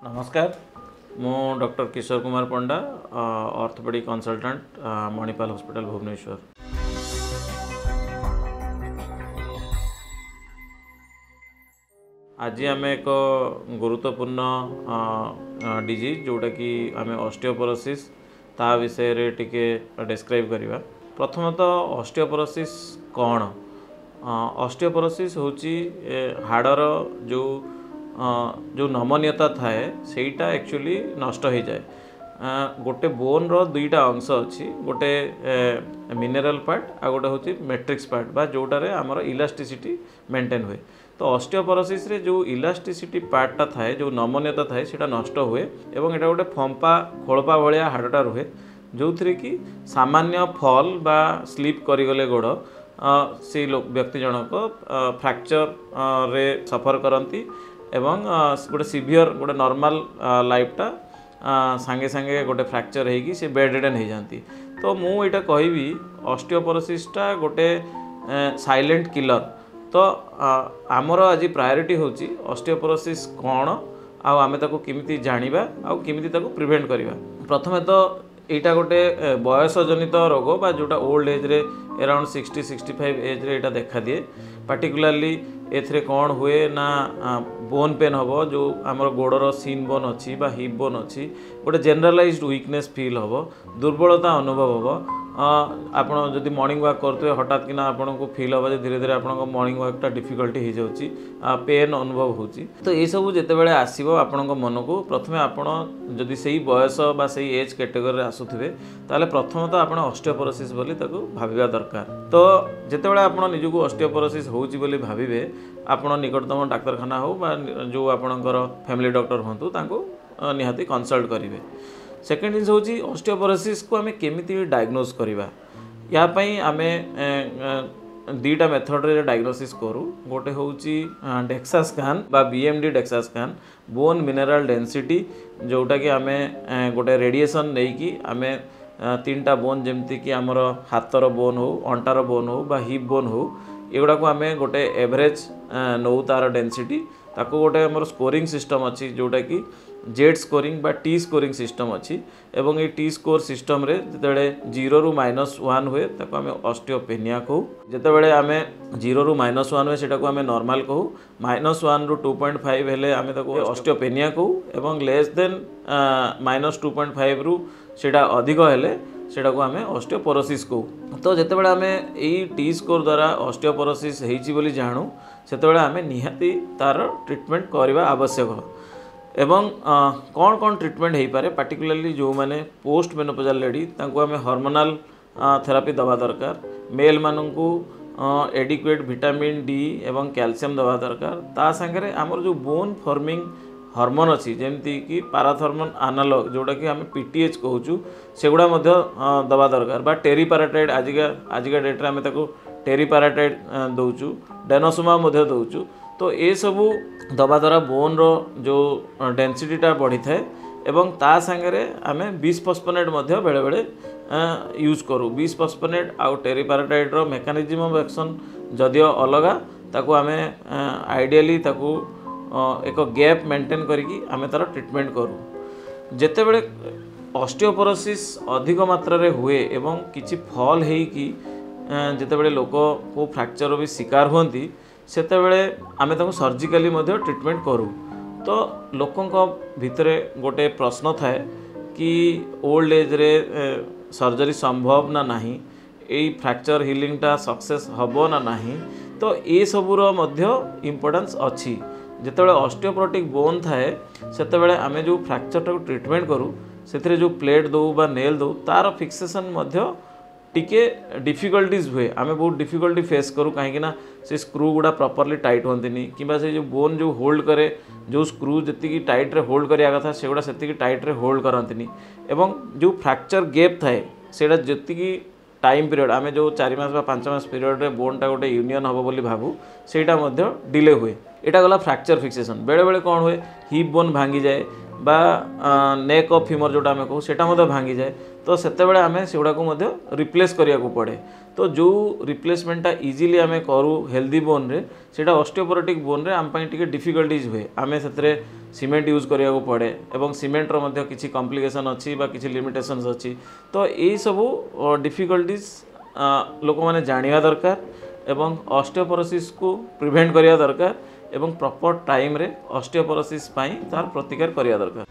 नमस्कार मु doctor Kishore Kumar Panda orthopaedic consultant Manipal hospital Bhubaneswar. आज आम एक गुरुत्वपूर्ण डिजीज जोटा कि आम ऑस्टियोपोरोसिस ता विषय रे टिके डिस्क्राइब करिवा। प्रथमतः ऑस्टियोपोरोसिस कौन? ऑस्टियोपोरोसिस होची हाड़र जो नमनीयता थाए सेटा एक्चुअली नष्ट हो जाए। गोटे बोन रो दुईटा अंश अच्छी, गोटे मिनरल पार्ट आ गोटे हूँ मैट्रिक्स पार्ट बा जोटारे आमर इलास्टिसिटी मेंटेन हुए। तो ऑस्टियोपोरोसिस रे जो इलास्टिसिटी पार्टा थाए जो नमनीयता थाए सेटा नष्ट हुए एवं एटा गोटे फंपा खोलपा भाया हाड़टा रुहे जो थी कि सामान्य फल बा स्लीप करिगले गोड़ से व्यक्ति जनक फ्रैक्चर रे सफर करती एवं गोटे सिवियर गोटे नॉर्मल लाइफटा सांगे सांगे गोटे फ्रैक्चर होगी से बेड रिडन हो जाती। तो मुझे कहबी ऑस्टियोपोरोसिसटा गोटे साइलेंट किलर। तो आमर आज प्रायोरिटी होची ऑस्टियोपोरोसिस कौन आम ताको किमिति जानिबा आउ किमिति ताको प्रिवेंट करिबा। प्रथमे तो यहाँ गोटे बयस जनित रोग बा जोटा ओल्ड एज रे अराउंड 60-65 एज रे एटा देखा दिए। पार्टिकुलरली एथरे कौन हुए ना बोन पेन हम जो आमर गोड़र सीन बोन अच्छी बा हिप बोन अच्छी गोटे जनरलाइज्ड वीकनेस फील हम, दुर्बलता अनुभव हम। आपड़ जदि मॉर्निंग वॉक करते हठात कि आपन को फील हम धीरे धीरे आपन मॉर्निंग वॉकटा डिफिकल्टी हो जाऊँगी, पेन अनुभव होची। तो ये सब जितेबाला आसो आपण मन को प्रथमे आपण जदि से बयस बा से एज कैटेगरी आसुथे ताले प्रथमतः आप ऑस्टियोपोरोसिस बोली ताको भाविबा दरकार। तो जितेबाला आपण निजको ऑस्टियोपोरोसिस होची बोली भाविबे आपण निकटतम डाक्तरखाना हो बा जो आपणकर फैमिली डॉक्टर हूँ ताको निहाती कंसल्ट करेंगे। सेकेंड जिन हूँ ऑस्टियोपोरोसिस को आम केमी डायग्नोज करवा। यापाई आम दुईटा मेथड रे डायग्नोसिस करूँ। गोटे हूँ डेक्सा स्कैन बा BMD DEXA scan bone mineral density जोटा कि आम गोटे रेडिएशन नहीं कि आम तीनटा बोन जमती कि आमर हाथर बोन हो, अंटार बोन हो बा हिप बोन हो, एगुड़ा को आम गोटे एवरेज नौ तार डेंसिटी ताको गोटे आमर स्कोरिंग सिस्टम अच्छी जोटा कि जेड स्कोरिंग बा टी स्कोरिंग सिस्टम अच्छी। एवं ये टी स्कोर सिस्टम रे जितेबाला 0 ରୁ -1 हुए ताको आम ऑस्टियोपेनिया कहू। जितेबाला आम 0 ରୁ -1 हुए सेटा को आम नॉर्मल कहू। -1 ରୁ 2.5 हेले आम ताको ऑस्टियोपेनिया कहू एवं लेस देन -2.5 ରୁ सेटा अधिक हेले सेटा को आम ऑस्टियोपोरोसिस कहू। तो जितेबाला आम यही टी स्कोर द्वारा ऑस्टियोपोरोसिस होइछि बोली जानू सेतेबाला आम निहाती तार ट्रीटमेंट करवा आवश्यक। एवं कौन कौन ट्रीटमेंट हो पारे पार्टिकुलरली जो मैंने पोस्ट मेनोपोजाल लेडी तांको आम हार्मोनाल थेरापी दवा दरकार। मेल मानू एडिक्वेट विटामिन डी एवं कैल्शियम दवा दरकार। ता सांगे आमर जो बोन फॉर्मिंग हार्मोन अच्छी जमती कि पैराथर्मोन एनालॉग जोटा कि आम पीटीएच कहूँ सेगुड़ा दवा दरकार बा टेरीपैराटाइड आजिका डेट्रे आम टेरीपैराटाइड दौचु, डेनोसोमा दौचु। तो ये सबू दवा द्वारा बोन रो जो डेंसिटीटा बढ़ी थाए एवं ता सांगे आम बिसफॉस्फोनेट बेले बेले यूज करूँ। बिसफॉस्फोनेट आउ टेरीपैराटाइड रो मेकानिज्म ऑफ एक्शन जदियो अलगा ताको आम आइडियली ताको एक गैप मेंटेन करिकी आम तार ट्रीटमेंट करूँ। जेतेबेले ऑस्टियोपोरोसिस अधिक मात्रा रे हुए एवं किछि फल है कि जितेबाला लोक को फ्रैक्चर भी शिकार होती सेतेबेले आमे ताको सर्जिकली ट्रीटमेंट करूँ। तो लोकों भितरे गोटे प्रश्न थाए कि ओल्ड एज रे सर्जरी संभव ना नहीं, यही फ्रैक्चर हिलिंगटा सक्सेस हबो ना नहीं। तो ये सबूर इम्पोर्टेंस अच्छी। जितेबाला ऑस्टियोपोरोटिक बोन थाए सेतेबेले आमे जो फ्रैक्चरटा को ट्रीटमेंट करूँ से जो प्लेट दो बा नेल दो तार फिक्सेशन टिके डिफिकल्टीज हुए। आमे बहुत डिफिकल्टी फेस करूँ कहीं से स्क्रू गुड़ा प्रॉपर्ली टाइट होंतनी कि से जो बोन जो होल्ड करे जो स्क्रू जी टाइट रे होल्ड करिया कथा सेगुड़ा से टाइट रे होल्ड करंतनी एवं जो फ्रैक्चर गैप थाए सेटा जी टाइम पीरियड आमे जो 4 मास बा 5 मास पीरियड रे बोनटा गोटे यूनियन हम बोली भावू सेटा डिले हुए। एटा गला फ्रैक्चर फिक्सेशन। बेले बेले कौन हुए हिप बोन भांगी जाए बा नेक ऑफ फीमर जोटा आम कहू सेटा भांगी जाए। तो सेतेबेले आमे सेगुड़ा को रिप्लेस करिया को पड़े। तो जो रिप्लेसमेंटा इजिली आम करूँ हेल्दी बोन रे सेटा ऑस्टियोपोरोटिक बोन रे आम टिके डिफिकल्टीज हुए आम से सीमेंट यूज करिया को पड़े एवं सीमेंट रो मध्य किछि कॉम्प्लिकेशन अच्छी बा किछि लिमिटेशंस अच्छी तो यही सब डिफिकल्टीज लोक मैंने जानिया दरकार एवं ऑस्टियोपोरोसिस को प्रिवेंट करिया दरकार एवं प्रॉपर टाइम रे ऑस्टियोपोरोसिस तार प्रतिकार करिया दरकार।